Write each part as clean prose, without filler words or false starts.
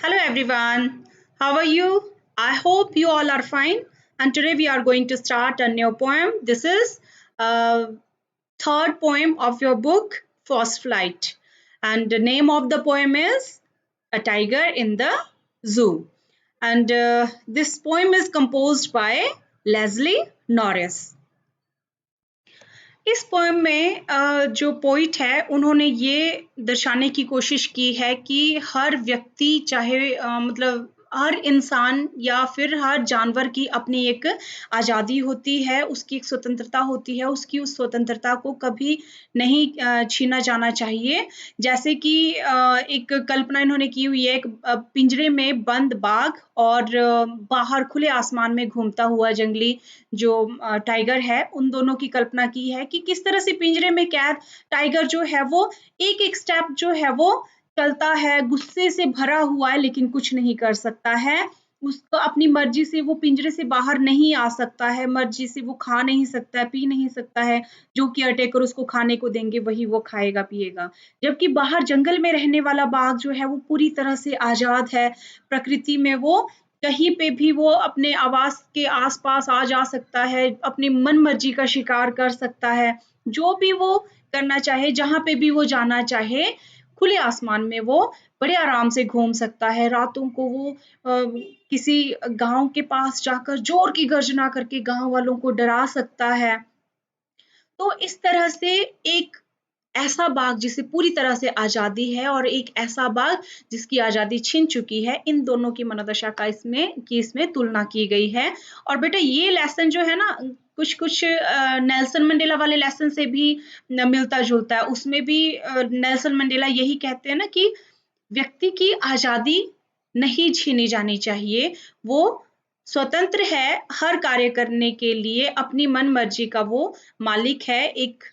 Hello everyone, how are you? I hope you all are fine. And today we are going to start a new poem. This is third poem of your book, First Flight. And the name of the poem is A Tiger in the Zoo. And this poem is composed by Leslie Norris. इस poem में जो poet है उन्होंने ये दर्शाने की कोशिश की है कि हर व्यक्ति चाहे मतलब हर इंसान या फिर हर जानवर की अपनी एक आज़ादी होती है, उसकी एक स्वतंत्रता होती है, उसकी उस स्वतंत्रता को कभी नहीं छीना जाना चाहिए। जैसे कि एक कल्पना इन्होंने की हुई है, एक पिंजरे में बंद बाघ और बाहर खुले आसमान में घूमता हुआ जंगली जो टाइगर है, उन दोनों की कल्पना की है कि किस तरह से पिंजरे में कैद टाइगर जो है वो एक-एक स्टेप जो है वो चलता है, गुस्से से भरा हुआ है लेकिन कुछ नहीं कर सकता है। उसको अपनी मर्ज़ी से वो पिंजरे से बाहर नहीं आ सकता है, मर्ज़ी से वो खा नहीं सकता है, पी नहीं सकता है, जो केयरटेकर उसको खाने को देंगे वही वो खाएगा, पिएगा। जबकि बाहर जंगल में रहने वाला बाघ जो है वो पूरी तरह से आज़ाद है, प्रकृति में वो कहीं पे भी वो अपने आवास के आस-पास आ जा सकता है, अपनी मन-मर्ज़ी का शिकार कर सकता है, जो भी वो करना चाहे, जहाँ पे भी वो जाना चाहे, खुले आसमान में वो बड़े आराम से घूम सकता है। रातों को वो किसी गाँव के पास जाकर ज़ोर की गर्जना करके गाँव वालों को डरा सकता है। तो इस तरह से एक ऐसा बाघ जिसे पूरी तरह से आज़ादी है और एक ऐसा बाघ जिसकी आज़ादी छिन चुकी है, इन दोनों की मनोदशा का इसमें तुलना की गई है। और बेटा ये लेसन जो है ना कुछ-कुछ नेल्सन मंडेला वाले लेसन से भी न मिलता-जुलता है। उसमें भी नेल्सन मंडेला यही कहते हैं ना कि व्यक्ति की आज़ादी नहीं छीनी जानी चाहिए। वो स्वतंत्र है हर कार्य करने के लिए, अपनी मन-मर्ज़ी का वो मालिक है। एक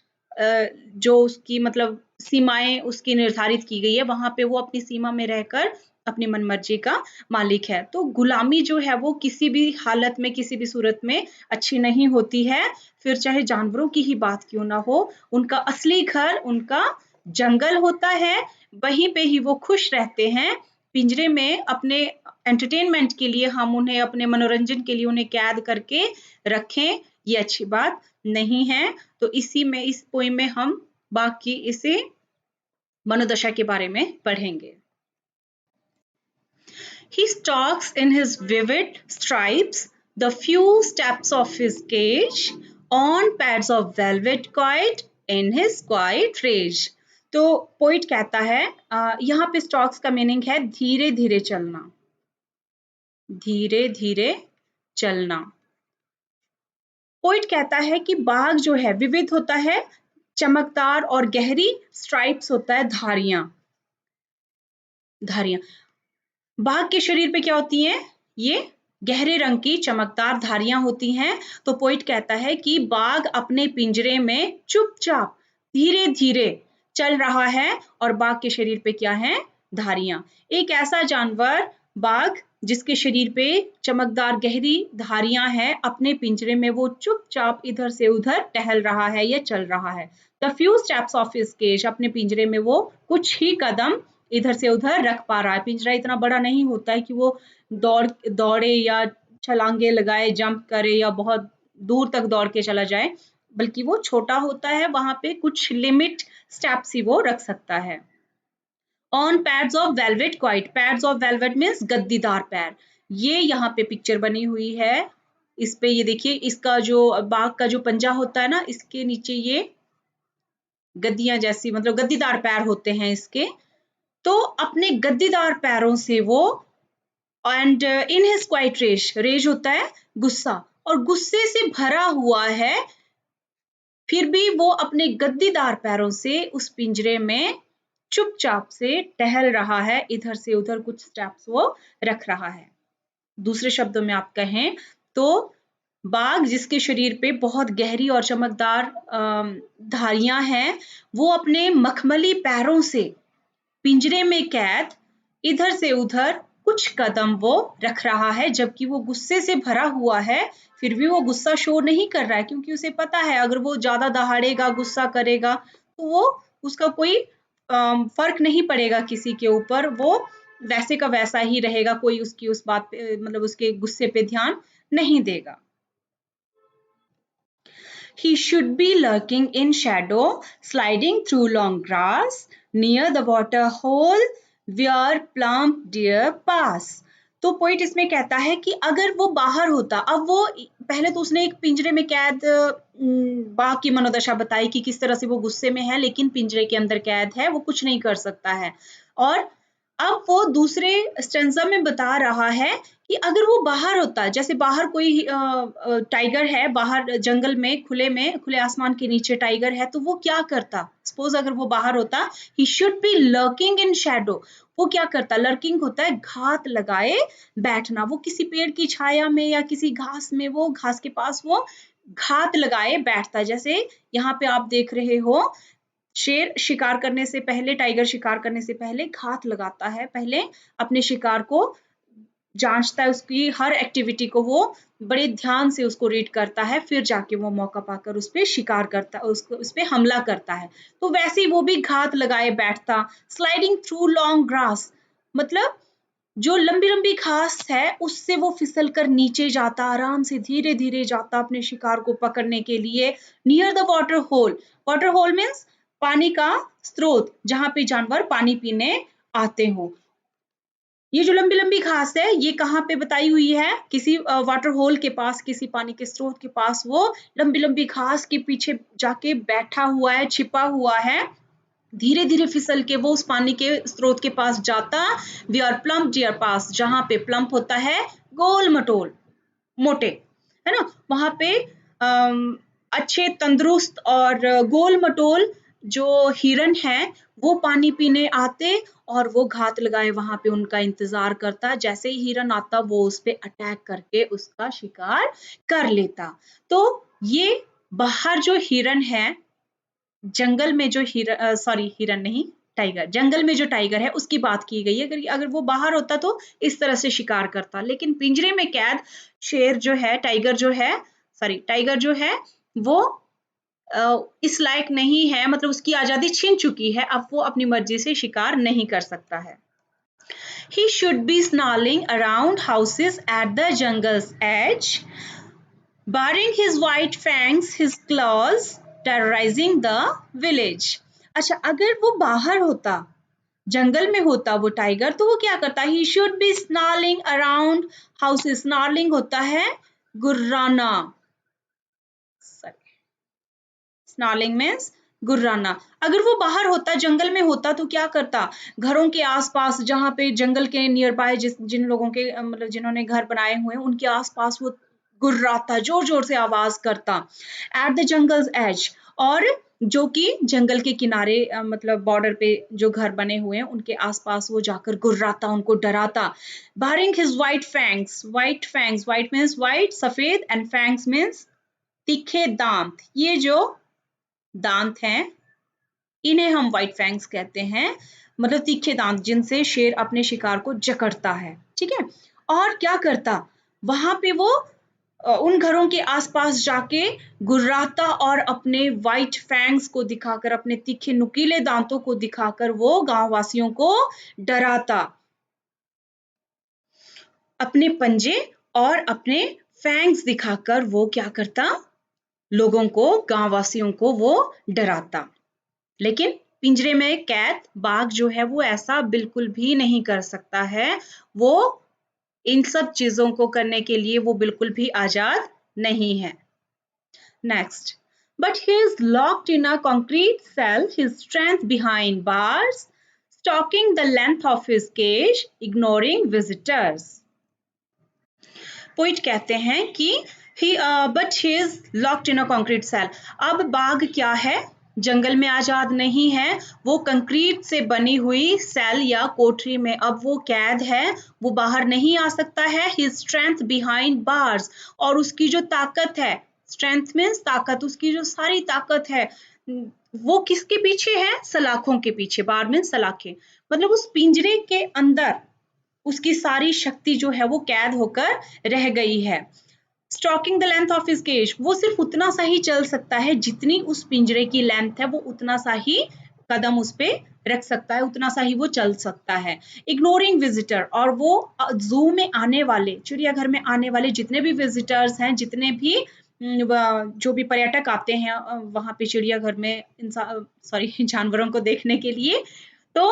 जो उसकी मतलब सीमाएँ उसकी निर्धारित की गई है, वहाँ पे वो अपनी सीमा में रहकर अपनी मन-मर्ज़ी का मालिक है। तो गुलामी जो है वो किसी भी हालत में, किसी भी सूरत में अच्छी नहीं होती है, फिर चाहे जानवरों की ही बात क्यों ना हो, उनका असली घर उनका जंगल होता है, वहीं पे ही वो खुश रहते हैं। पिंजरे में अपने एंटरटेनमेंट के लिए हम उन्हें अपने मनोरंजन के लिए उन्हें कैद करके रखें, ये अच्छी बात नहीं है। तो इसी में इस पोएम में हम बाकी इसे मनोदशा के बारे में पढ़ेंगे। He stalks in his vivid stripes, the few steps of his cage, on pads of velvet quiet in his quiet rage. तो पोइट कहता है यहाँ पे स्टॉक्स का मीनिंग है धीरे-धीरे चलना, धीरे-धीरे चलना। पोइट कहता है कि बाघ जो है विविध होता है, चमकदार और गहरी स्ट्राइप्स होता है धारियां। बाघ के शरीर पे क्या होती हैं? ये गहरे रंग की चमकदार धारियां होती हैं। तो पोइट कहता है कि बाघ अपने पिंजरे में चुपचाप धीरे-धीरे चल रहा है और बाघ के शरीर पे क्या है? धारियां। एक ऐसा जानवर बाघ जिसके शरीर पे चमकदार गहरी धारियां हैं, अपने पिंजरे में वो चुपचाप इधर से उधर टहल रहा है या चल रहा है। The few steps of his cage, अपने पिंजरे में वो कुछ ही कदम इधर से उधर रख पा रहा है। पिंजरा इतना बड़ा नहीं होता है कि वो दौड़े या छलांगे लगाए, जंप करे या बहुत दूर तक दौड़ के चला जाए, बल्कि वो छोटा होता है, वहाँ पे कुछ लिमिट स्टेप्स ही वो रख सकता है। On pads of velvet quiet, pads of velvet means गद्दीदार पैर। ये यहाँ पे पिक्चर बनी हुई है। इस पे ये देखिए, इसका जो बाघ का जो पंजा होता है ना, इसके नीचे ये गद्दियां जैसी मतलब गद्दीदार पैर होते हैं इसके। तो अपने गद्दीदार पैरों से वो and in his quiet rage, rage होता है गुस्सा, और गुस्से से भरा हुआ है, फिर भी वो अपने गद्दीदार पैरों से उस पिंजरे में चुपचाप से टहल रहा है, इधर से उधर कुछ स्टेप्स वो रख रहा है। दूसरे शब्दों में आप कहें तो बाघ जिसके शरीर पे बहुत गहरी और चमकदार धारियां हैं, वो अपने मखमली पैरों से पिंजरे में कैद इधर से उधर कुछ कदम वो रख रहा है, जबकि वो गुस्से से भरा हुआ है, फिर भी वो गुस्सा शो नहीं कर रहा है, क्योंकि उसे पता है अगर वो ज़्यादा दहाड़ेगा, गुस्सा करेगा, तो वो उसका कोई फ़र्क नहीं पड़ेगा किसी के ऊपर। वो वैसे का वैसा ही रहेगा, कोई उसकी उस बात पे मतलब उसके गुस्से पे ध्यान नहीं देगा। He should be lurking in shadow, sliding through long grass, near the water hole where plump deer pass. तो पोइट इसमें कहता है कि अगर वो बाहर होता, अब वो पहले तो उसने एक पिंजरे में कैद बाघ की मनोदशा बताई कि किस तरह से वो गुस्से में है, लेकिन पिंजरे के अंदर कैद है, वो कुछ नहीं कर सकता है। और अब वो दूसरे स्टेंजा में बता रहा है कि अगर वो बाहर होता, जैसे बाहर कोई टाइगर है, बाहर जंगल में, खुले आसमान के नीचे टाइगर है, तो वो क्या करता? सपोज अगर वो बाहर होता, he should be lurking in Shadow. वो क्या करता? लर्किंग होता है घात लगाए बैठना। वो किसी पेड़ की छाया में या किसी घास में, वो घास के पास वो घात लगाए बैठता। जैसे यहाँ पे आप देख रहे हो, शेर शिकार करने से पहले, टाइगर शिकार करने से पहले घात लगाता है, पहले अपने शिकार को जांचता है, उसकी हर एक्टिविटी को वो बड़े ध्यान से उसको रीड करता है, फिर जाके वो मौका पाकर उस पे शिकार करता, उसको उस पे हमला करता है। तो वैसे ही वो भी घात लगाए बैठता। स्लाइडिंग थ्रू लॉन्ग ग्रास, मतलब जो लंबी-लंबी घास है उससे वो फिसल कर नीचे जाता, आराम से धीरे-धीरे जाता अपने शिकार को पकड़ने के लिए। Near the water hole, water hole means पानी का स्रोत, जहाँ पे जानवर पानी पीने आते हों। ये जो लंबी-लंबी घास है, ये कहाँ पे बताई हुई है? किसी वाटर होल के पास, किसी पानी के स्रोत के पास वो लंबी-लंबी घास के पीछे जाके बैठा हुआ है, छिपा हुआ है। धीरे-धीरे फिसल के वो उस पानी के स्रोत के पास जाता। वेयर प्लम्प डियर पास, जहाँ पे प्लम्प होता है गोल-मटोल, मोटे, है ना? वहाँ पे अच्छे तंदुरुस्त और गोल-मटोल जो हिरन हैं, वो पानी पीने आते और वो घात लगाए वहाँ पे उनका इंतज़ार करता। जैसे ही हिरन आता, वो उस पे अटैक करके उसका शिकार कर लेता। तो ये बाहर जो हिरन है, जंगल में जो सॉरी हिरन नहीं, टाइगर, जंगल में जो टाइगर है उसकी बात की गई है। अगर अगर वो बाहर होता तो इस तरह से शिकार करता, लेकिन पिंजरे में कैद शेर जो है, टाइगर जो है, सॉरी टाइगर जो है, वो इस लायक नहीं है, मतलब उसकी आज़ादी छिन चुकी है, अब वो अपनी मर्जी से शिकार नहीं कर सकता है। He should be snarling around houses at the jungle's edge, baring his white fangs, his claws, terrorizing the village. अच्छा, अगर वो बाहर होता, जंगल में होता वो टाइगर, तो वो क्या करता? He should be snarling around houses. Snarling होता है गुर्राना। Snarling means गुर्राना। अगर वो बाहर होता, जंगल में होता, तो क्या करता? घरों के आसपास, जहाँ पे जंगल के नियर बाय जिन लोगों के मतलब जिन्होंने घर बनाए हुए हैं, उनके आसपास वो गुर्राता, जोर-जोर से आवाज़ करता। एट द जंगल्स एज, और जो कि जंगल के किनारे मतलब बॉर्डर पे जो घर बने हुए हैं, उनके आसपास वो जाकर गुर्राता, उनको डराता। Baring his white fangs, white means white, सफेद, एंड फैंग्स मीन्स तीखे दांत। ये जो दांत हैं, इन्हें हम व्हाइट फैंग्स कहते हैं, मतलब तीखे दांत जिनसे शेर अपने शिकार को जकड़ता है, ठीक है? और क्या करता? वहां पे वो उन घरों के आसपास जाके गुर्राता और अपने व्हाइट फैंग्स को दिखाकर, अपने तीखे नुकीले दांतों को दिखाकर वो गांव वासियों को डराता। अपने पंजे और अपने फैंग्स दिखाकर वो क्या करता? लोगों को, गांव वासियों को वो डराता। लेकिन पिंजरे में कैद बाघ जो है वो ऐसा बिल्कुल भी नहीं कर सकता है। वो इन सब चीजों को करने के लिए वो बिल्कुल भी आजाद नहीं है। Next, but he is locked in a concrete cell, his strength behind bars, stalking the length of his cage, ignoring visitors. Poet कहते हैं कि but he is locked in a concrete cell. अब बाघ क्या है? जंगल में आजाद नहीं है, वो कंक्रीट से बनी हुई सेल या कोठरी में अब वो कैद है, वो बाहर नहीं आ सकता है। His strength behind bars, और उसकी जो ताकत है, स्ट्रेंथ मीन्स ताकत, उसकी जो सारी ताकत है वो किसके पीछे है? सलाखों के पीछे। बार मीन्स सलाखें, मतलब उस पिंजरे के अंदर उसकी सारी शक्ति जो है वो कैद होकर रह गई है। Stalking the length of his cage, वो सिर्फ उतना सा ही चल सकता है जितनी उस पिंजरे की लेंथ है, वो उतना सा ही कदम उस पे रख सकता है, उतना सा ही वो चल सकता है। इग्नोरिंग विजिटर, और वो जू में आने वाले, चिड़ियाघर में आने वाले जितने भी विजिटर्स हैं, जितने भी जो भी पर्यटक आते हैं वहाँ पे चिड़ियाघर में सॉरी जानवरों को देखने के लिए, तो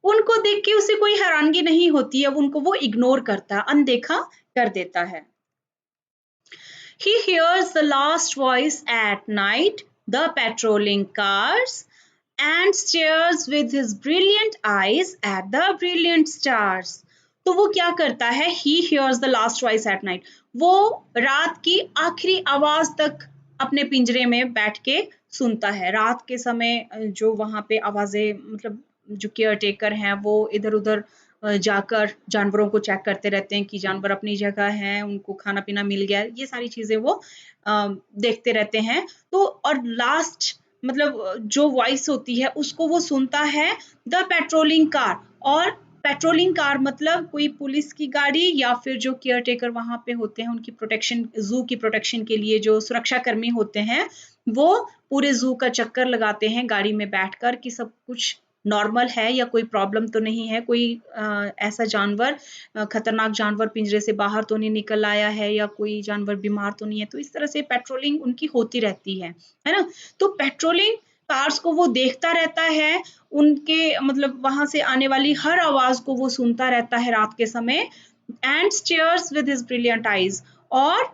उनको देख के उसे कोई हैरानगी नहीं होती है, उनको वो इग्नोर करता है, अनदेखा कर देता है। He hears the last voice at night, the patrolling cars, and stares with his brilliant eyes at the brilliant stars. तो वो क्या करता है? He hears the last voice at night. वो रात की आखिरी आवाज तक अपने पिंजरे में बैठ के सुनता है। रात के समय जो वहाँ पे आवाजें, मतलब जो केयर टेकर हैं वो इधर उधर जाकर जानवरों को चेक करते रहते हैं कि जानवर अपनी जगह हैं, उनको खाना पीना मिल गया, ये सारी चीजें वो देखते रहते हैं। तो और लास्ट मतलब जो वॉइस होती है उसको वो सुनता है द पेट्रोलिंग कार, और पेट्रोलिंग कार मतलब कोई पुलिस की गाड़ी या फिर जो केयर टेकर वहां पे होते हैं उनकी प्रोटेक्शन, जू की प्रोटेक्शन के लिए जो सुरक्षा कर्मी होते हैं, वो पूरे जू का चक्कर लगाते हैं गाड़ी में बैठकर कि सब कुछ नॉर्मल है या कोई प्रॉब्लम तो नहीं है, कोई ऐसा जानवर खतरनाक जानवर पिंजरे से बाहर तो नहीं निकल आया है, या कोई जानवर बीमार तो नहीं है। तो इस तरह से पेट्रोलिंग उनकी होती रहती है ना। तो पेट्रोलिंग कार्स को वो देखता रहता है, उनके मतलब वहां से आने वाली हर आवाज को वो सुनता रहता है रात के समय, and stairs with his brilliant eyes, और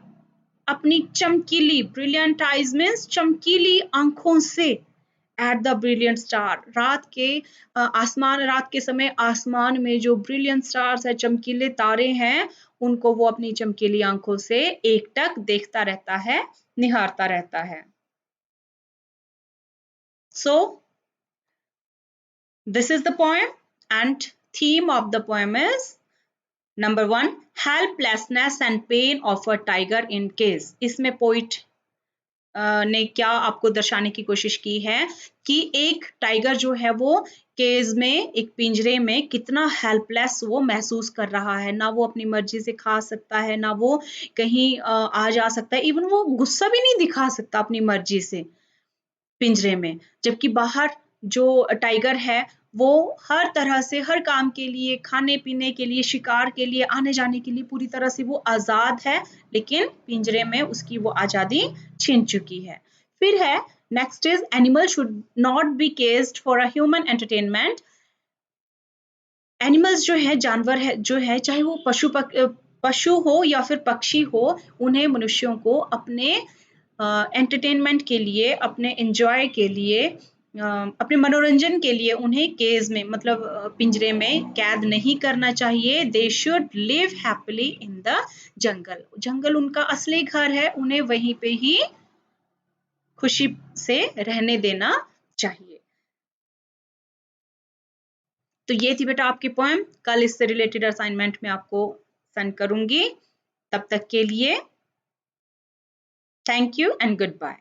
अपनी चमकीली, ब्रिलियंट आईज मीन्स चमकीली आंखों से, एट द ब्रिलियंट स्टार, रात के आसमान, रात के समय आसमान में जो ब्रिलियंट स्टार्स है, चमकीले तारे हैं, उनको वो अपनी चमकीली आंखों से एकटक देखता रहता है, निहारता रहता है। So this is the poem, and theme of the poem is number 1, helplessness and pain of a tiger in cage. इसमें पोइट ने क्या आपको दर्शाने की कोशिश की है कि एक टाइगर जो है वो केज में, एक पिंजरे में कितना हेल्पलेस वो महसूस कर रहा है, ना वो अपनी मर्जी से खा सकता है, ना वो कहीं आ जा सकता है, इवन वो गुस्सा भी नहीं दिखा सकता अपनी मर्जी से पिंजरे में, जबकि बाहर जो टाइगर है वो हर तरह से, हर काम के लिए, खाने पीने के लिए, शिकार के लिए, आने जाने के लिए पूरी तरह से वो आजाद है, लेकिन पिंजरे में उसकी वो आजादी छिन चुकी है। फिर है next is animal should not be caged for a human entertainment. Animals जो है, जानवर है जो है, चाहे वो पशु हो या फिर पक्षी हो, उन्हें मनुष्यों को अपने एंटरटेनमेंट के लिए, अपने एंजॉय के लिए, अपने मनोरंजन के लिए उन्हें केज में, मतलब पिंजरे में कैद नहीं करना चाहिए। They should live happily in the jungle. जंगल उनका असली घर है, उन्हें वहीं पे ही खुशी से रहने देना चाहिए। तो ये थी बेटा आपकी पोएम। कल इससे रिलेटेड असाइनमेंट में आपको सेंड करूंगी। तब तक के लिए thank you and good bye.